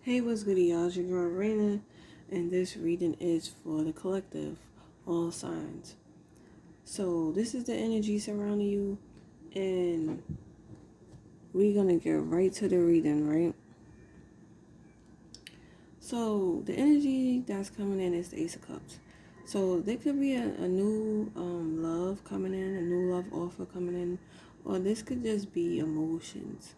Hey, what's good, y'all? It's your girl Raina, and this reading is for the collective, all signs. So, this is the energy surrounding you, and we're gonna get right to the reading, right? So, the energy that's coming in is the Ace of Cups. So, there could be a new love coming in, a new love offer coming in, or this could just be emotions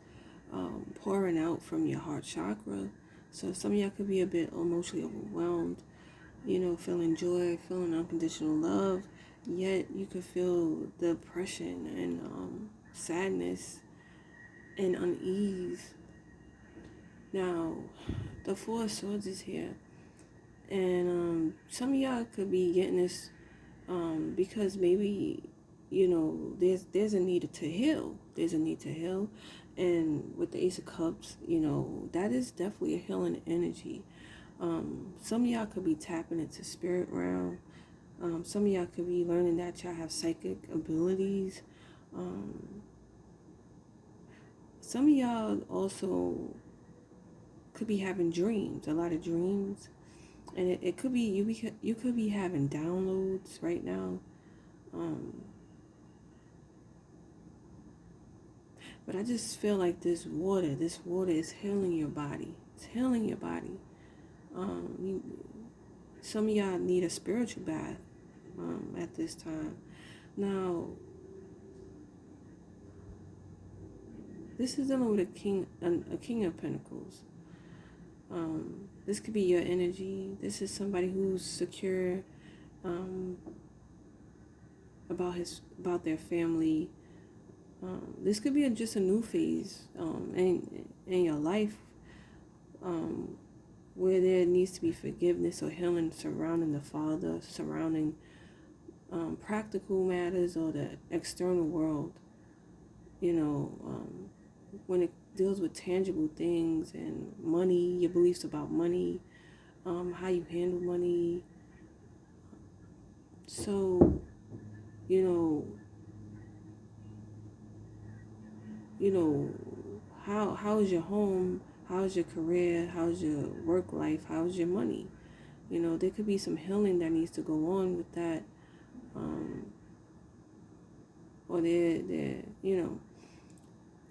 pouring out from your heart chakra. So, some of y'all could be a bit emotionally overwhelmed, feeling joy, feeling unconditional love, yet you could feel the oppression and sadness and unease. Now, the Four of Swords is here, and some of y'all could be getting this because maybe there's a need to heal. There's a need to heal, and with the Ace of Cups, that is definitely a healing energy. Some of y'all could be tapping into spirit realm. Some of y'all could be learning that y'all have psychic abilities. Um, some of y'all also could be having dreams, a lot of dreams, and it could be you could be having downloads right now. Um, but I just feel like this water is healing your body. It's healing your body. You, some of y'all need a spiritual bath at this time. Now, this is dealing with a king of pentacles. This could be your energy. This is somebody who's secure um, about their family. This could be just a new phase in your life um, where there needs to be forgiveness or healing surrounding the father, surrounding practical matters or the external world. When it deals with tangible things and money, your beliefs about money, how you handle money. So, you know, you know, how is your home? How's your career? How's your work life? How's your money? There could be some healing that needs to go on with that. Um, or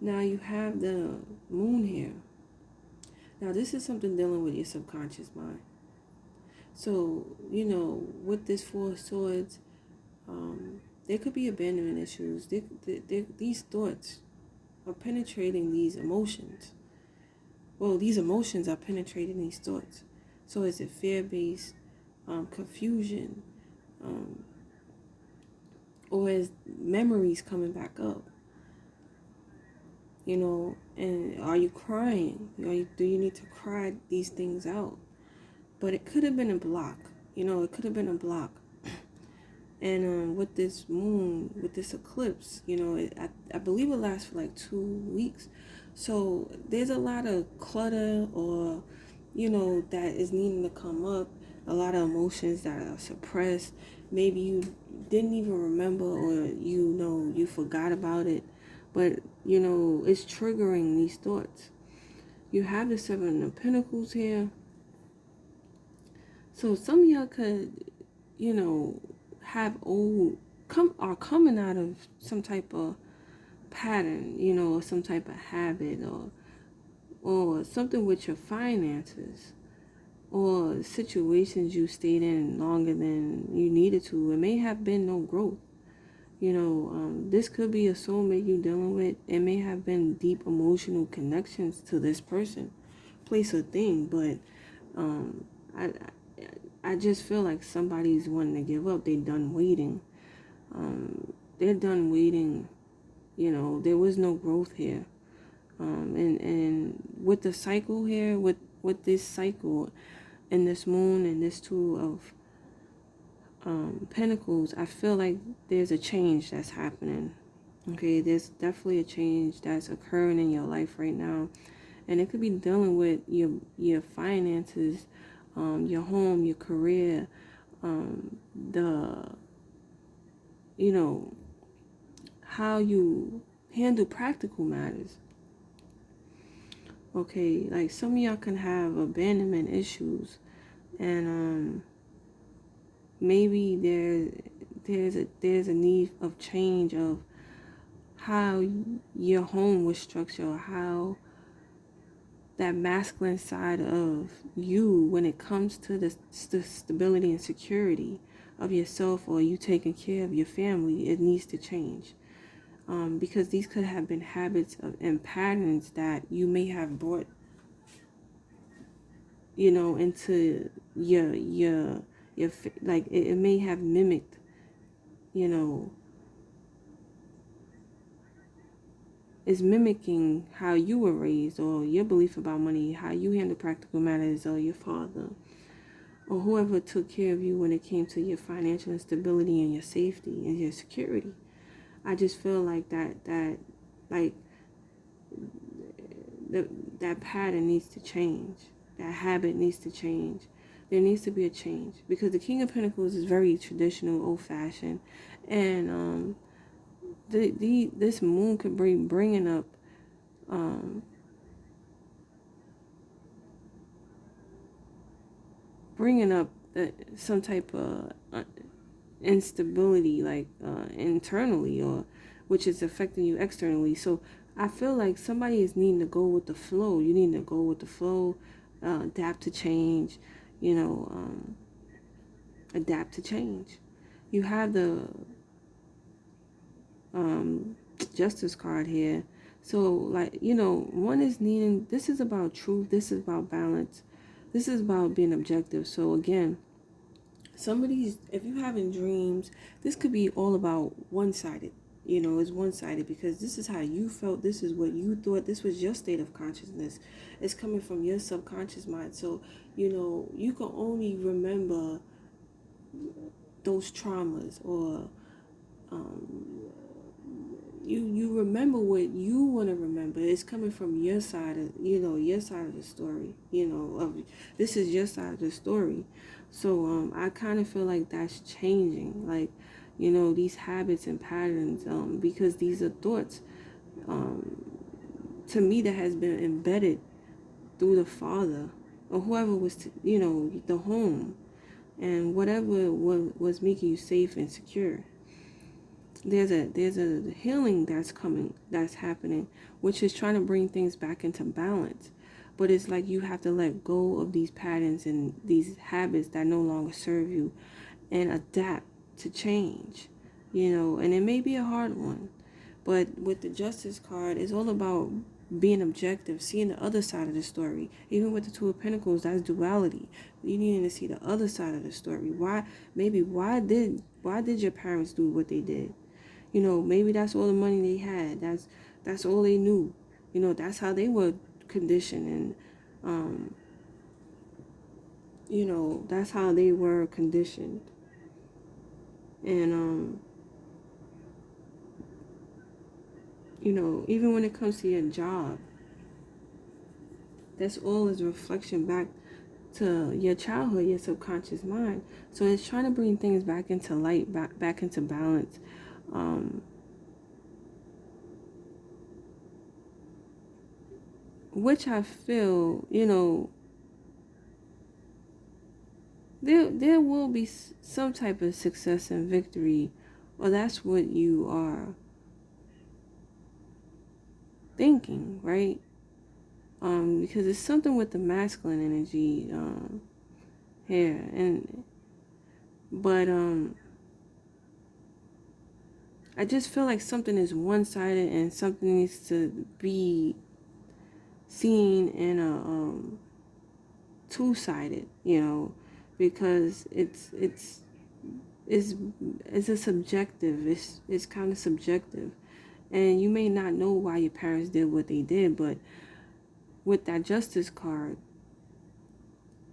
now you have the moon here. Now this is something dealing with your subconscious mind. So, with this Four of Swords, there could be abandonment issues. These thoughts are penetrating these emotions. Well, these emotions are penetrating these thoughts. So is it fear-based, confusion, um, or is memories coming back up? And are you crying? Do you need to cry these things out? But it could have been a block. It could have been a block. And with this moon, with this eclipse, I believe it lasts for like 2 weeks. So there's a lot of clutter or, that is needing to come up. A lot of emotions that are suppressed. Maybe you didn't even remember or, you forgot about it. But, it's triggering these thoughts. You have the Seven of Pentacles here. So some of y'all could, have are coming out of some type of pattern, or some type of habit or something with your finances or situations you stayed in longer than you needed to. It may have been no growth. This could be a soulmate you dealing with. It may have been deep emotional connections to this person, place or thing, but I I just feel like somebody's wanting to give up. They're done waiting. They're done waiting. There was no growth here. And with the cycle here, with this cycle and this moon and this two of pentacles, I feel like there's a change that's happening. Okay, there's definitely a change that's occurring in your life right now. And it could be dealing with your finances, your home, your career, the how you handle practical matters. Okay, like some of y'all can have abandonment issues, and maybe there's a need of change of how your home was structured, or how that masculine side of you, when it comes to the stability and security of yourself, or you taking care of your family, it needs to change. Because these could have been habits and patterns that you may have brought, into your like it may have mimicked, you know, is mimicking how you were raised, or your belief about money, how you handle practical matters, or your father, or whoever took care of you when it came to your financial instability and your safety and your security. I just feel like like that pattern needs to change. That habit needs to change. There needs to be a change, because the King of Pentacles is very traditional, old-fashioned, and this moon could bringing up um, some type of instability, like internally, or which is affecting you externally. So I feel like somebody is needing to go with the flow. You need to go with the flow, adapt to change, adapt to change. You have the justice card here. So, like, one is needing, this is about truth, this is about balance, this is about being objective. So again, somebody's, if you're having dreams, this could be all about one-sided. It's one-sided, because this is how you felt, this is what you thought, this was your state of consciousness. It's coming from your subconscious mind. So you can only remember those traumas, or you remember what you want to remember. It's coming from your side of your side of the story. This is your side of the story. So I kind of feel like that's changing, like these habits and patterns, because these are thoughts, to me, that has been embedded through the father, or whoever was the home, and whatever was making you safe and secure. There's a healing that's happening, which is trying to bring things back into balance. But it's like you have to let go of these patterns and these habits that no longer serve you, and adapt to change. And it may be a hard one, but with the Justice card, it's all about being objective, seeing the other side of the story. Even with the Two of Pentacles, that's duality. You need to see the other side of the story. Why did your parents do what they did? Maybe that's all the money they had. That's all they knew. That's how they were conditioned, and that's how they were conditioned. And even when it comes to your job, that's all is a reflection back to your childhood, your subconscious mind. So it's trying to bring things back into light, back into balance. Which I feel, there will be some type of success and victory, or that's what you are thinking, right? Because it's something with the masculine energy here, but I just feel like something is one-sided, and something needs to be seen in a two-sided, because it's a subjective. It's kind of subjective, and you may not know why your parents did what they did, but with that Justice card,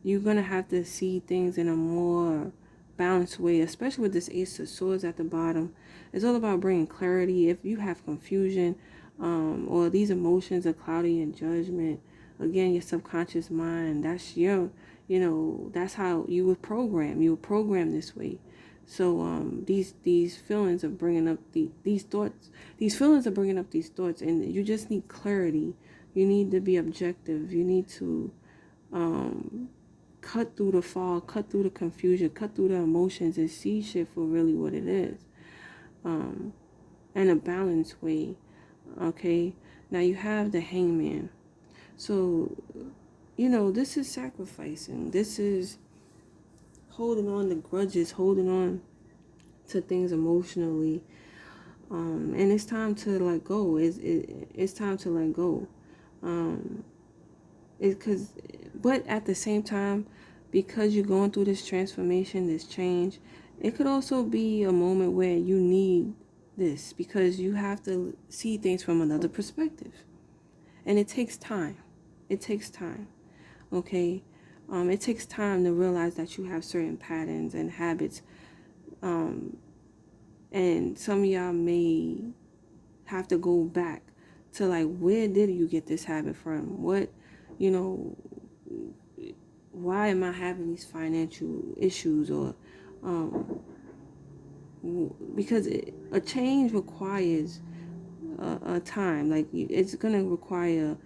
you're gonna have to see things in a more balanced way, especially with this Ace of Swords at the bottom. It's all about bringing clarity. If you have confusion, or these emotions are cloudy in judgment, again, your subconscious mind, that's that's how you were programmed. You were programmed this way. So these feelings are bringing up these thoughts. These feelings are bringing up these thoughts, and you just need clarity You need to be objective. You need to cut through the fog, cut through the confusion, cut through the emotions, and see shit for really what it is, in a balanced way. Okay, now you have the Hangman. So, this is sacrificing. This is holding on to grudges, holding on to things emotionally. And it's time to let go. It's time to let go. But at the same time, because you're going through this transformation, this change, it could also be a moment where you need this because you have to see things from another perspective. And it takes time. It takes time. Okay? It takes time to realize that you have certain patterns and habits. And some of y'all may have to go back to like, where did you get this habit from? What, why am I having these financial issues? Or because a change requires a time. Like, it's gonna require,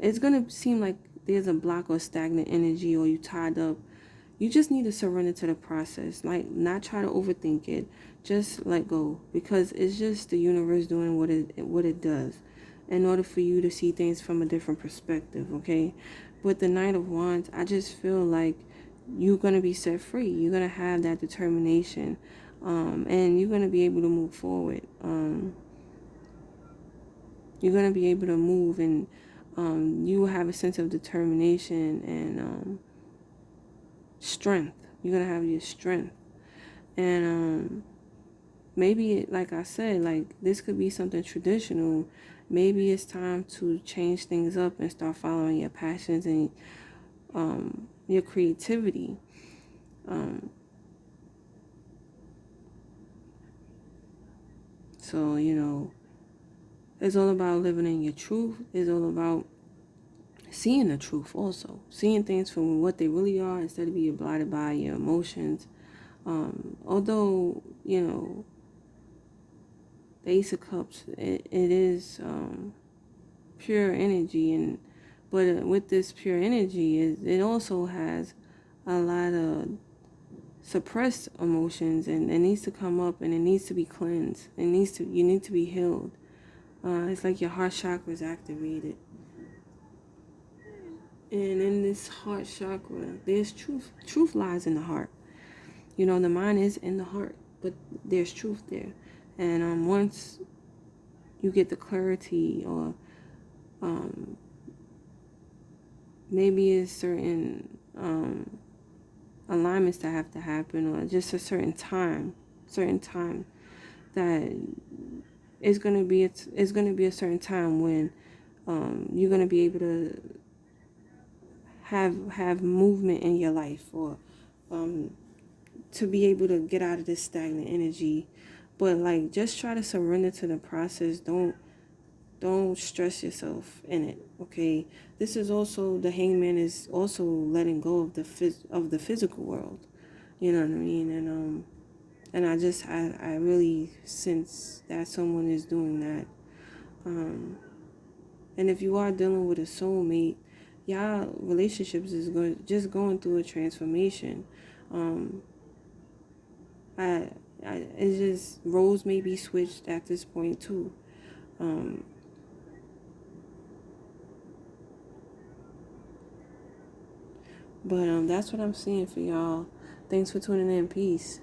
it's gonna seem like there's a block or stagnant energy, or you tied up. You just need to surrender to the process. Like, not try to overthink it. Just let go, because it's just the universe doing what it does in order for you to see things from a different perspective. Okay, with the Knight of Wands, I just feel like you're gonna be set free. You're gonna have that determination, and you're gonna be able to move forward. You're gonna be able to move, and you will have a sense of determination and strength. You're gonna have your strength, and maybe, like I said, like, this could be something traditional. Maybe it's time to change things up and start following your passions and your creativity. So, it's all about living in your truth. It's all about seeing the truth also. Seeing things from what they really are instead of being blinded by your emotions. Although, the Ace of Cups, it is pure energy, but with this pure energy, it also has a lot of suppressed emotions, and it needs to come up, and it needs to be cleansed. You need to be healed. It's like your heart chakra is activated, and in this heart chakra, there's truth. Truth lies in the heart. The mind is in the heart, but there's truth there. And once you get the clarity, or maybe it's certain alignments that have to happen, or just a certain time that it's gonna be a certain time when you're gonna be able to have movement in your life, or to be able to get out of this stagnant energy. But like, just try to surrender to the process. Don't stress yourself in it. Okay, this is also, the Hangman is also letting go of the physical world. You know what I mean? And I really sense that someone is doing that. And if you are dealing with a soulmate, y'all relationships is going through a transformation. It's just, roles may be switched at this point too. But that's what I'm seeing for y'all. Thanks for tuning in. Peace.